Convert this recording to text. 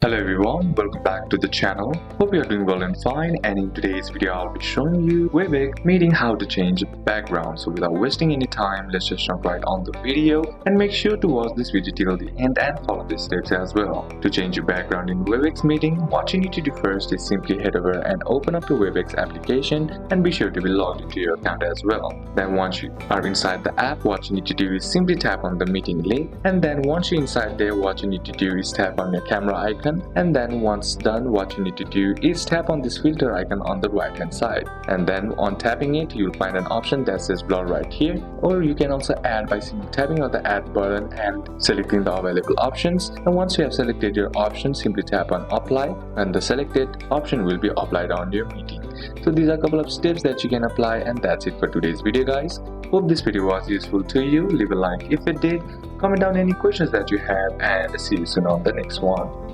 Hello everyone, welcome back to the channel. Hope you are doing well and fine, and in today's video I'll be showing you Webex Meeting how to change background. So without wasting any time, let's just jump right on the video and make sure to watch this video till the end and follow these steps as well. To change your background in Webex Meeting, what you need to do first is simply head over and open up your Webex application and be sure to be logged into your account as well. Then once you are inside the app, what you need to do is simply tap on the meeting link, and then once you're inside there, what you need to do is tap on your camera icon. And then once done, what you need to do is tap on this filter icon on the right hand side, and then on tapping it you'll find an option that says blur right here, or you can also add by simply tapping on the add button and selecting the available options. And once you have selected your option, simply tap on apply and the selected option will be applied on your meeting. So these are a couple of steps that you can apply, and that's it for today's video guys. Hope this video was useful to you. Leave a like if it did, comment down any questions that you have, and see you soon on the next one.